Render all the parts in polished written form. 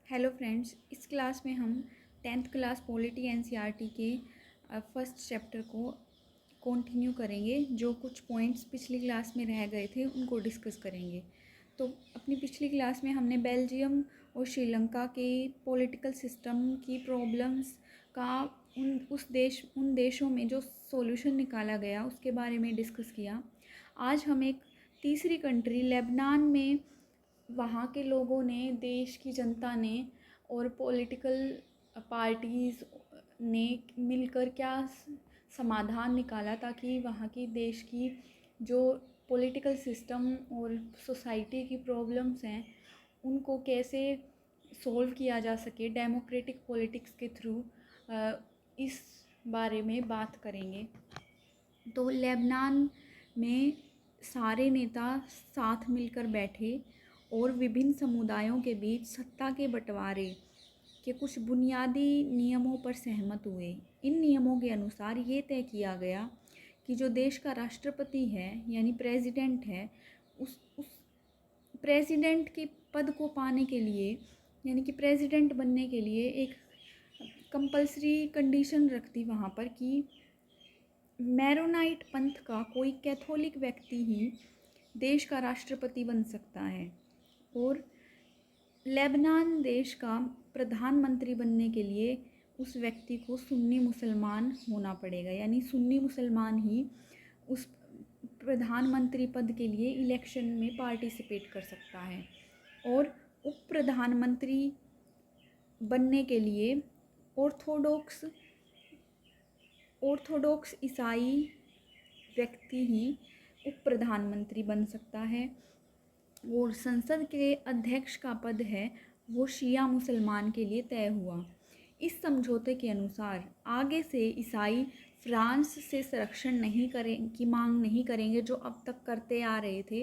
Hello friends, इस class में हम 10th क्लास पॉलिटी एनसीईआरटी के फर्स्ट चैप्टर को कंटिन्यू करेंगे। जो कुछ पॉइंट्स पिछली क्लास में रह गए थे उनको डिस्कस करेंगे। तो अपनी पिछली क्लास में हमने बेल्जियम और श्रीलंका के पॉलिटिकल सिस्टम की प्रॉब्लम्स का उन देशों में जो सॉल्यूशन निकाला गया उसके बारे में डिस्कस किया। आज हम एक तीसरी कंट्री लेबनान में वहाँ के लोगों ने, देश की जनता ने और पॉलिटिकल पार्टीज़ ने मिलकर क्या समाधान निकाला ताकि वहाँ की देश की जो पॉलिटिकल सिस्टम और सोसाइटी की प्रॉब्लम्स हैं उनको कैसे सॉल्व किया जा सके डेमोक्रेटिक पॉलिटिक्स के थ्रू, इस बारे में बात करेंगे। तो लेबनान में सारे नेता साथ मिलकर बैठे और विभिन्न समुदायों के बीच सत्ता के बंटवारे के कुछ बुनियादी नियमों पर सहमत हुए। इन नियमों के अनुसार ये तय किया गया कि जो देश का राष्ट्रपति है यानी प्रेसिडेंट है, उस प्रेसिडेंट के पद को पाने के लिए यानी कि प्रेसिडेंट बनने के लिए एक कंपल्सरी कंडीशन रखती वहाँ पर कि मैरोनाइट पंथ का कोई कैथोलिक व्यक्ति ही देश का राष्ट्रपति बन सकता है। और लेबनान देश का प्रधानमंत्री बनने के लिए उस व्यक्ति को सुन्नी मुसलमान होना पड़ेगा, यानी सुन्नी मुसलमान ही उस प्रधानमंत्री पद के लिए इलेक्शन में पार्टिसिपेट कर सकता है। और उप प्रधानमंत्री बनने के लिए ऑर्थोडॉक्स ईसाई व्यक्ति ही उप प्रधानमंत्री बन सकता है। और संसद के अध्यक्ष का पद है वो शिया मुसलमान के लिए तय हुआ। इस समझौते के अनुसार आगे से ईसाई फ्रांस से संरक्षण की मांग नहीं करेंगे जो अब तक करते आ रहे थे।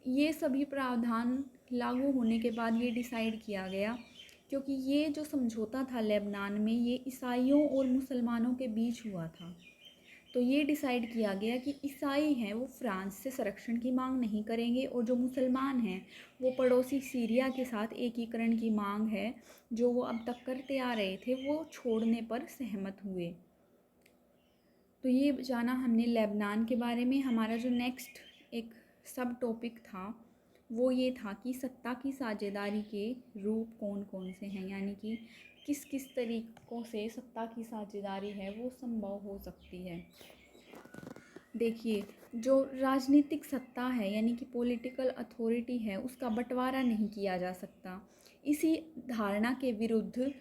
ये सभी प्रावधान लागू होने के बाद ये डिसाइड किया गया, क्योंकि ये जो समझौता था लेबनान में ये ईसाइयों और मुसलमानों के बीच हुआ था। तो ये डिसाइड किया गया कि ईसाई हैं वो फ्रांस से संरक्षण की मांग नहीं करेंगे और जो मुसलमान हैं वो पड़ोसी सीरिया के साथ एकीकरण की मांग है जो वो अब तक करते आ रहे थे वो छोड़ने पर सहमत हुए। तो ये जाना हमने लेबनान के बारे में। हमारा जो नेक्स्ट एक सब टॉपिक था वो ये था कि सत्ता की साझेदारी के रूप कौन कौन से हैं, यानी कि किस किस तरीक़ों से सत्ता की साझेदारी है वो संभव हो सकती है। देखिए, जो राजनीतिक सत्ता है यानी कि पॉलिटिकल अथॉरिटी है उसका बंटवारा नहीं किया जा सकता। इसी धारणा के विरुद्ध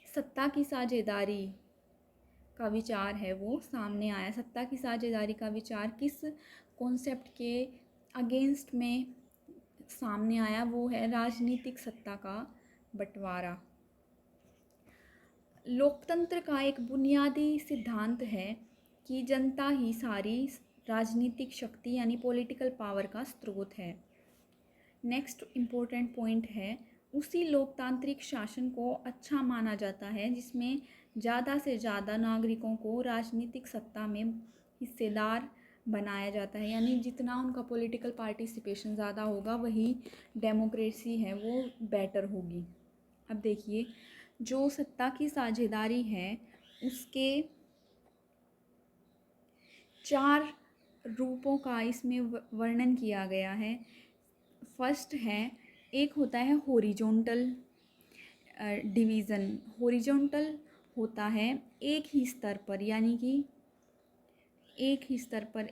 सत्ता की साझेदारी का विचार है वो सामने आया। सत्ता की साझेदारी का विचार किस कॉन्सेप्ट के अगेंस्ट में सामने आया, वो है राजनीतिक सत्ता का बंटवारा। लोकतंत्र का एक बुनियादी सिद्धांत है कि जनता ही सारी राजनीतिक शक्ति यानी पॉलिटिकल पावर का स्रोत है। नेक्स्ट इम्पोर्टेंट पॉइंट है, उसी लोकतांत्रिक शासन को अच्छा माना जाता है जिसमें ज़्यादा से ज़्यादा नागरिकों को राजनीतिक सत्ता में हिस्सेदार बनाया जाता है, यानी जितना उनका पॉलिटिकल पार्टिसिपेशन ज़्यादा होगा वही डेमोक्रेसी है वो बेटर होगी। अब देखिए, जो सत्ता की साझेदारी है उसके 4 रूपों का इसमें वर्णन किया गया है। फर्स्ट है, एक होता है हॉरिजॉन्टल डिवीज़न। हॉरिजॉन्टल होता है एक ही स्तर पर, यानी कि एक ही स्तर पर,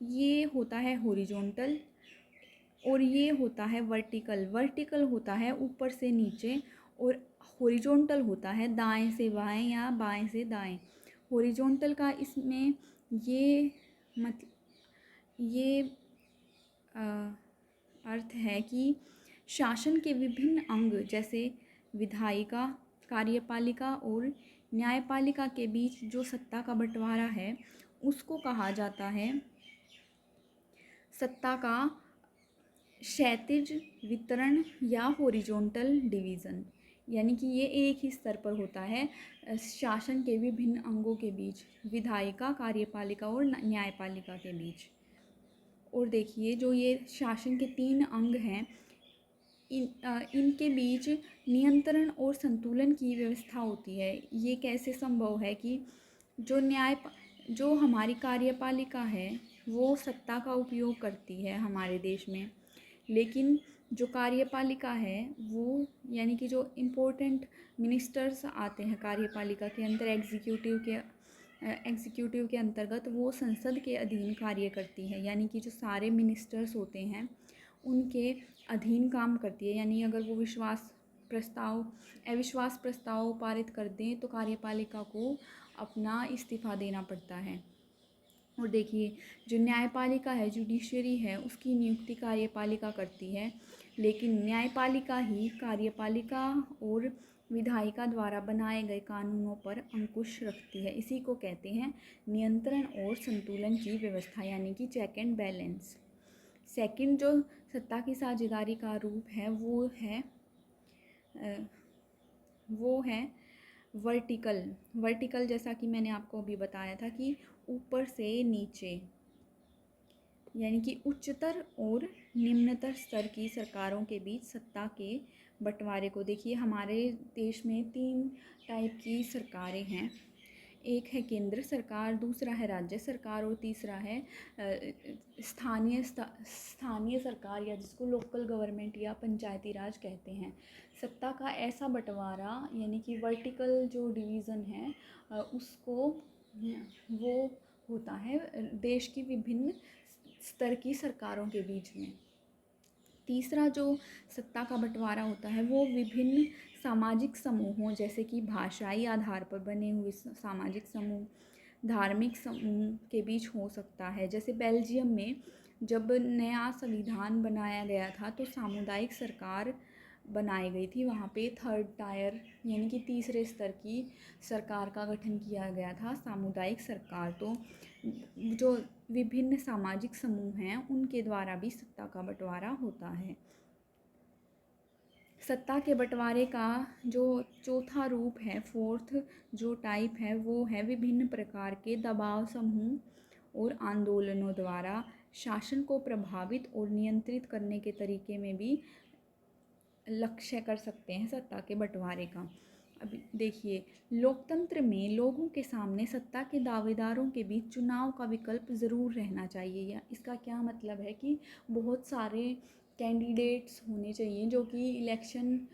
ये होता है हॉरिजॉन्टल। और ये होता है वर्टिकल। वर्टिकल होता है ऊपर से नीचे और हॉरिजॉन्टल होता है दाएं से बाएं या बाएं से दाएं। हॉरिजॉन्टल का इसमें ये अर्थ है कि शासन के विभिन्न अंग जैसे विधायिका, कार्यपालिका और न्यायपालिका के बीच जो सत्ता का बंटवारा है उसको कहा जाता है सत्ता का क्षैतिज वितरण या हॉरिजॉन्टल डिवीज़न, यानी कि ये एक ही स्तर पर होता है शासन के विभिन्न अंगों के बीच, विधायिका, कार्यपालिका और न्यायपालिका के बीच। और देखिए, जो ये शासन के 3 अंग हैं इनके बीच नियंत्रण और संतुलन की व्यवस्था होती है। ये कैसे संभव है कि जो हमारी कार्यपालिका है वो सत्ता का उपयोग करती है हमारे देश में, लेकिन जो कार्यपालिका है वो यानी कि जो इम्पोर्टेंट मिनिस्टर्स आते हैं कार्यपालिका के अंदर, एग्जीक्यूटिव के अंतर्गत, वो संसद के अधीन कार्य करती है। यानी कि जो सारे मिनिस्टर्स होते हैं उनके अधीन काम करती है। यानी अगर वो अविश्वास प्रस्ताव पारित कर दें तो कार्यपालिका को अपना इस्तीफ़ा देना पड़ता है। और देखिए, जो न्यायपालिका है, जुडिशरी है, उसकी नियुक्ति कार्यपालिका करती है, लेकिन न्यायपालिका ही कार्यपालिका और विधायिका द्वारा बनाए गए कानूनों पर अंकुश रखती है। इसी को कहते हैं नियंत्रण और संतुलन की व्यवस्था, यानी कि चेक एंड बैलेंस। सेकंड जो सत्ता की साझेदारी का रूप है वो है वर्टिकल, जैसा कि मैंने आपको अभी बताया था कि ऊपर से नीचे, यानी कि उच्चतर और निम्नतर स्तर की सरकारों के बीच सत्ता के बंटवारे को। देखिए, हमारे देश में 3 टाइप की सरकारें हैं। एक है केंद्र सरकार, दूसरा है राज्य सरकार और तीसरा है स्थानीय सरकार, या जिसको लोकल गवर्नमेंट या पंचायती राज कहते हैं। सत्ता का ऐसा बंटवारा यानी कि वर्टिकल जो डिवीज़न है उसको वो होता है देश की विभिन्न स्तर की सरकारों के बीच में। तीसरा जो सत्ता का बंटवारा होता है वो विभिन्न सामाजिक समूहों, जैसे कि भाषाई आधार पर बने हुए सामाजिक समूह, धार्मिक समूह के बीच हो सकता है। जैसे बेल्जियम में जब नया संविधान बनाया गया था तो सामुदायिक सरकार बनाई गई थी। वहाँ पे 3rd टायर यानी कि तीसरे स्तर की सरकार का गठन किया गया था, सामुदायिक सरकार। तो जो विभिन्न सामाजिक समूह हैं उनके द्वारा भी सत्ता का बंटवारा होता है। सत्ता के बंटवारे का जो चौथा रूप है, 4th जो टाइप है, वो है विभिन्न प्रकार के दबाव समूह और आंदोलनों द्वारा शासन को प्रभावित और नियंत्रित करने के तरीके में भी लक्ष्य कर सकते हैं सत्ता के बंटवारे का। अभी देखिए, लोकतंत्र में लोगों के सामने सत्ता के दावेदारों के बीच चुनाव का विकल्प ज़रूर रहना चाहिए। या इसका क्या मतलब है कि बहुत सारे कैंडिडेट्स होने चाहिए जो कि इलेक्शन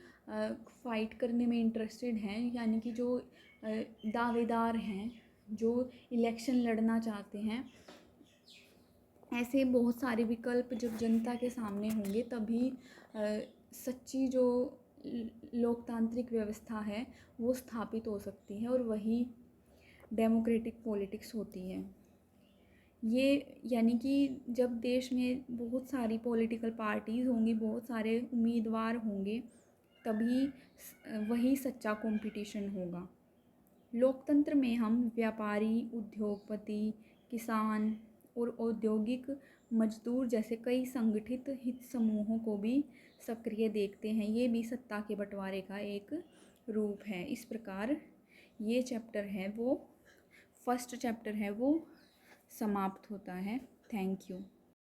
फाइट करने में इंटरेस्टेड हैं, यानी कि जो दावेदार हैं जो इलेक्शन लड़ना चाहते हैं। ऐसे बहुत सारे विकल्प जब जनता के सामने होंगे तभी सच्ची जो लोकतांत्रिक व्यवस्था है वो स्थापित हो सकती है और वही डेमोक्रेटिक पॉलिटिक्स होती है। ये यानी कि जब देश में बहुत सारी पॉलिटिकल पार्टीज़ होंगी, बहुत सारे उम्मीदवार होंगे, तभी वही सच्चा कंपटीशन होगा। लोकतंत्र में हम व्यापारी, उद्योगपति, किसान और औद्योगिक मजदूर जैसे कई संगठित हित समूहों को भी सक्रिय देखते हैं। ये भी सत्ता के बंटवारे का एक रूप है। इस प्रकार ये चैप्टर है वो, फर्स्ट चैप्टर है वो समाप्त होता है। Thank you.